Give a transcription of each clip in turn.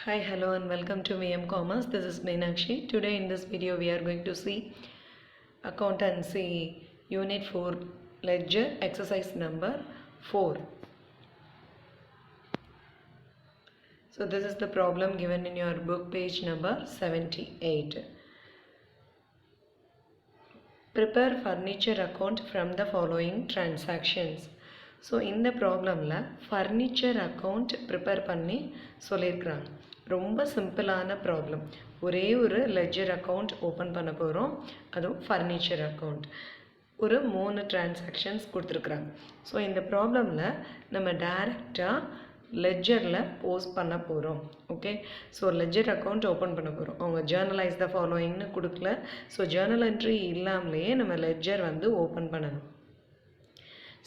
Hi, hello and welcome to VM Commerce. This is Meenakshi. Today in this video we are going to see Accountancy Unit 4 Ledger Exercise number 4. So this is the problem given in your book page number 78. Prepare furniture account from the following transactions. So இந்த ப்ராப்ளமில் furniture account prepare பண்ணி சொல்லியிருக்கிறாங்க. ரொம்ப சிம்பிளான problem. ஒரே ஒரு ledger account open பண்ண போகிறோம், அதுவும் ஃபர்னிச்சர் அக்கௌண்ட். ஒரு 3 டிரான்சாக்ஷன்ஸ் கொடுத்துருக்குறாங்க. ஸோ இந்த ப்ராப்ளமில் நம்ம டைரெக்டாக லெட்ஜரில் போஸ்ட் பண்ண போகிறோம். Okay, so ledger account open பண்ண போகிறோம். அவங்க ஜேர்னலைஸ் த ஃபாலோயிங்னு கொடுக்கல. ஸோ ஜேர்னல் என்ட்ரி இல்லாமலேயே நம்ம லெட்ஜர் வந்து ஓப்பன் பண்ணணும்.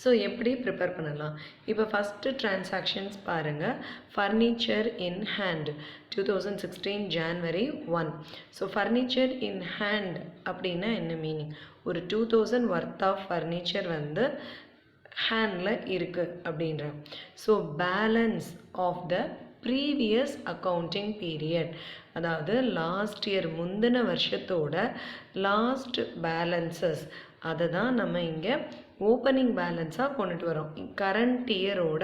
ஸோ எப்படி ப்ரிப்பேர் பண்ணலாம்? இப்போ ஃபஸ்ட்டு டிரான்சாக்ஷன்ஸ் பாருங்கள். Furniture in hand 2016 January 1. So furniture in hand அப்படின்னா என்ன மீனிங்? ஒரு 2000 ஒர்த் ஆஃப் ஃபர்னிச்சர் வந்து ஹேண்டில் இருக்குது அப்படின்ற. So balance of the previous accounting period, அதாவது லாஸ்ட் இயர் முந்தின வருஷத்தோட லாஸ்ட் பேலன்சஸ், அதை தான் நம்ம இங்கே ஓப்பனிங் பேலன்ஸாக கொண்டுட்டு வரோம். கரண்ட் இயரோட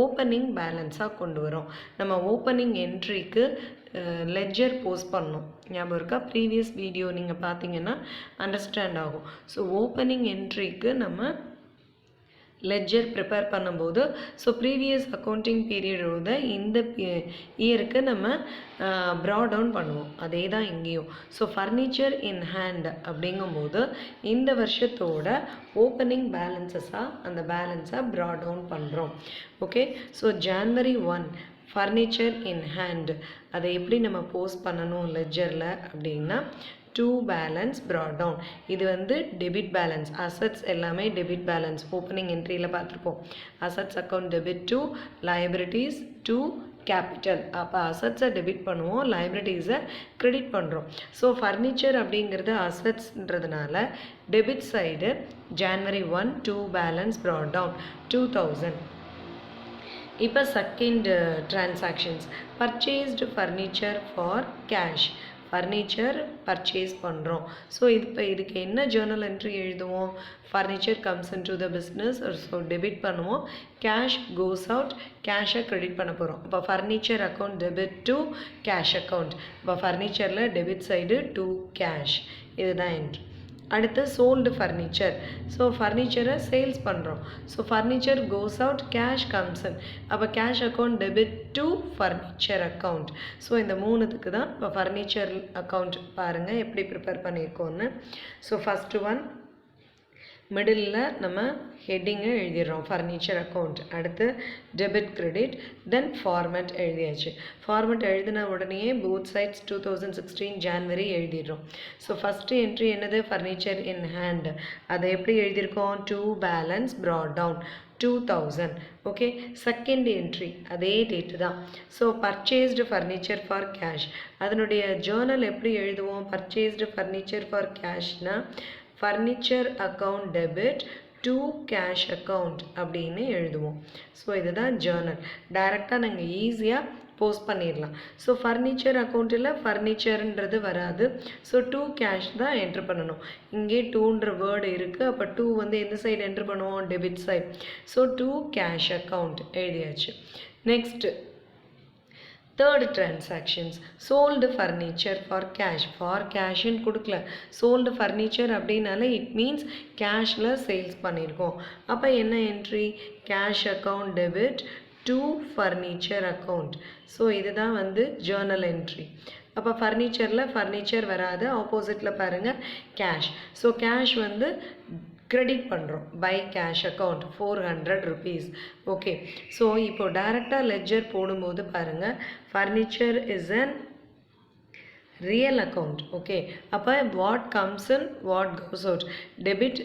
ஓப்பனிங் பேலன்ஸாக கொண்டு வரோம். நம்ம ஓப்பனிங் என்ட்ரிக்கு லெட்ஜர் போஸ்ட் பண்ணோம், ஞாபகம் இருக்கா? ப்ரீவியஸ் வீடியோ நீங்கள் பார்த்தீங்கன்னா அண்டர்ஸ்டாண்ட் ஆகும். ஸோ ஓப்பனிங் என்ட்ரிக்கு நம்ம லெட்ஜர் ப்ரிப்பேர் பண்ணும்போது ஸோ ப்ரீவியஸ் அக்கௌண்டிங் பீரியடோட இந்த இயருக்கு நம்ம ப்ராட் டவுன் பண்ணுவோம். அதே தான் இங்கேயும். ஸோ ஃபர்னிச்சர் இன் ஹேண்ட் அப்படிங்கும்போது இந்த வருஷத்தோட ஓப்பனிங் பேலன்சஸாக அந்த பேலன்ஸை ப்ராட் டவுன் பண்ணுறோம். Okay, so January 1 furniture in hand, அதை எப்படி நம்ம போஸ்ட் பண்ணணும் லெட்ஜரில் அப்படின்னா to balance brought down. இது வந்து டெபிட் பேலன்ஸ். அசட்ஸ் எல்லாமே டெபிட் பேலன்ஸ் ஓப்பனிங் என்ட்ரியில் பார்த்துருப்போம். Assets account debit to liabilities to capital. அப்போ அசட்ஸை டெபிட் பண்ணுவோம், லைபிலிட்டிஸை கிரெடிட் பண்ணுறோம். ஸோ ஃபர்னிச்சர் அப்படிங்கிறது அசட்ஸ்ன்றதுனால debit side January 1 to balance brought down 2000. இப்போ second transactions purchased furniture for cash. Furniture purchase பண்ணுறோம். ஸோ இப்போ இதுக்கு என்ன ஜேர்னல் என்ட்ரி எழுதுவோம்? Furniture comes in to the business, so debit பண்ணுவோம். கேஷ் கோஸ் அவுட், கேஷை கிரெடிட் பண்ண போகிறோம். இப்போ furniture account debit to cash account. இப்போ ஃபர்னிச்சரில் டெபிட் சைடு டு கேஷ், இதுதான் என்ட்ரி. அடுத்து சோல்டு ஃபர்னிச்சர். ஸோ ஃபர்னிச்சரை சேல்ஸ் பண்ணுறோம். So furniture goes out, cash comes in. அப்போ cash account debit to furniture account. So இந்த மூணுத்துக்கு தான் இப்போ ஃபர்னிச்சர் அக்கௌண்ட் பாருங்கள் எப்படி ப்ரிப்பேர் பண்ணியிருக்கோன்னு. ஸோ ஃபஸ்ட்டு ஒன் மிடில் நம்ம ஹெட்டிங்கை எழுதிடுறோம், ஃபர்னிச்சர் அக்கௌண்ட். அடுத்து டெபிட் கிரெடிட், தென் ஃபார்மேட் எழுதியாச்சு. ஃபார்மேட் எழுதின உடனே போத் சைட்ஸ் 2016 January எழுதிடுறோம். ஸோ ஃபஸ்ட்டு என்ட்ரி என்னது? Furniture in hand. அதை எப்படி எழுதியிருக்கோம்? To balance brought down 2000. Okay, second entry அதே டேட்டு தான். So purchased furniture for cash, அதனுடைய ஜேர்னல் எப்படி எழுதுவோம்? பர்ச்சேஸ்டு ஃபர்னிச்சர் ஃபார் கேஷ்னா furniture account debit to cash account அப்படின்னு எழுதுவோம். ஸோ இதுதான் ஜேர்னல். டைரெக்டாக நாங்கள் ஈஸியாக போஸ்ட் பண்ணிடலாம். ஸோ ஃபர்னிச்சர் அக்கௌண்ட்டில் ஃபர்னிச்சர்ன்றது வராது. ஸோ டு கேஷ் தான் என்ட்ரு பண்ணணும். இங்கே டூன்ற வேர்டு இருக்குது. அப்போ டூ வந்து எந்த சைடு என்ட்ரு பண்ணுவோம்? Debit side. So to cash account எழுதியாச்சு. Next third transactions sold furniture for cash. For கேஷ்ன்னு கொடுக்கல, சோல்டு ஃபர்னிச்சர் அப்படின்னாலே இட் மீன்ஸ் கேஷில் சேல்ஸ் பண்ணியிருக்கோம். அப்போ என்ன entry? Cash account debit to furniture account. So இதுதான் வந்து ஜேர்னல் என்ட்ரி. அப்போ ஃபர்னிச்சரில் ஃபர்னிச்சர் வராது, ஆப்போசிட்டில் பாருங்கள் கேஷ். ஸோ கேஷ் வந்து கிரெடிட் பண்ணுறோம் by cash account 400 rupees. Okay, so இப்போ டைரெக்டாக லெட்ஜர் போடும்போது பாருங்கள் furniture is an real account. Okay, அப்போ what comes in what goes out, debit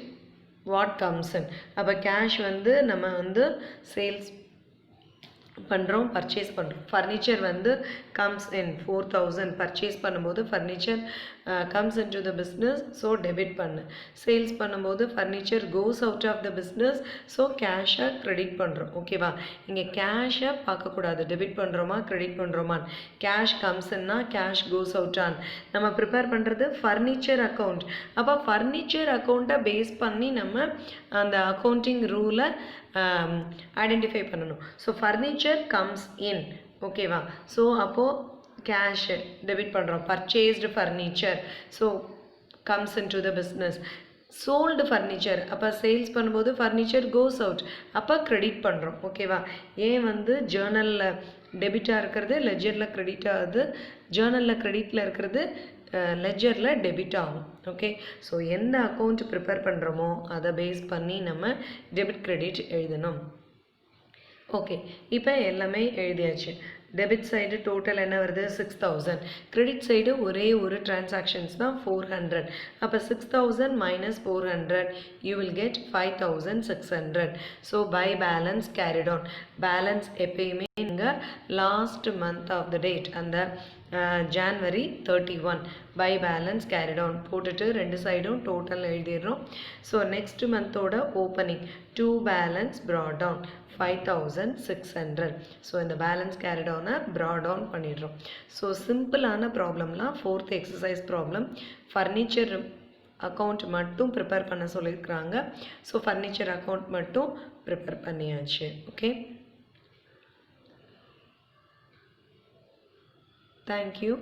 what comes in. அப்போ கேஷ் வந்து நம்ம வந்து சேல்ஸ் பண்ணுறோம், பர்ச்சேஸ் பண்ணுறோம். ஃபர்னிச்சர் வந்து கம்ஸ் இன் 4000 பர்ச்சேஸ் பண்ணும்போது furniture comes in to the business, so debit பண்ணு. சேல்ஸ் பண்ணும்போது furniture goes out of the business, so கேஷை க்ரெடிட் பண்ணுறோம். ஓகேவா? இங்கே கேஷை பார்க்கக்கூடாது, டெபிட் பண்ணுறோமா க்ரெடிட் பண்ணுறோமா. கேஷ் கம்ஸ்ன்னா கேஷ் கோஸ் அவுட் ஆன். நம்ம ப்ரிப்பேர் பண்ணுறது ஃபர்னிச்சர் அக்கௌண்ட். அப்போ ஃபர்னிச்சர் அக்கௌண்ட்டை பேஸ் பண்ணி நம்ம அந்த அக்கௌண்டிங் ரூலை ஐடென்டிஃபை பண்ணணும். So furniture comes in. ஓகேவா? ஸோ அப்போது கேஷ் டெபிட் பண்ணுறோம். Purchased furniture, so comes in to the business. Sold furniture, அப்போ சேல்ஸ் பண்ணும்போது ஃபர்னிச்சர் கோஸ் அவுட், அப்போ க்ரெடிட் பண்ணுறோம். ஓகேவா? ஏன் வந்து ஜேர்னலில் டெபிட்டாக இருக்கிறது லெஜரில் க்ரெடிட் ஆகுது, ஜேர்னலில் க்ரெடிட்டில் இருக்கிறது லெஜரில் டெபிட் ஆகும். ஓகே, ஸோ எந்த அக்கௌண்ட் ப்ரிப்பேர் பண்ணுறோமோ அதை பேஸ் பண்ணி நம்ம டெபிட் க்ரெடிட் எழுதணும். ஓகே, இப்போ எல்லாமே எழுதியாச்சு. டெபிட் சைடு டோட்டல் என்ன வருது? 6000. கிரெடிட் சைடு ஒரே ஒரு டிரான்சாக்ஷன்ஸ் தான் 400. அப்போ 6000 minus 400 you will get 5600. So by balance carried on. Balance எப்பயுமே நீங்கள் last month of the date, அந்த January 31 by balance carried on போட்டுட்டு ரெண்டு சைடும் டோட்டல் எழுதிடுறோம். ஸோ நெக்ஸ்ட் மந்தோட opening to balance brought down 5600. So இந்த பேலன்ஸ் கேரிட் ஆனை ப்ராட் டவுன் பண்ணிடுறோம். ஸோ சிம்பிளான ப்ராப்ளம்லாம் fourth exercise problem. Furniture account மட்டும் ப்ரிப்பேர் பண்ண சொல்லியிருக்கிறாங்க. ஸோ ஃபர்னிச்சர் அக்கௌண்ட் மட்டும் ப்ரிப்பேர் பண்ணியாச்சு. Okay, thank you.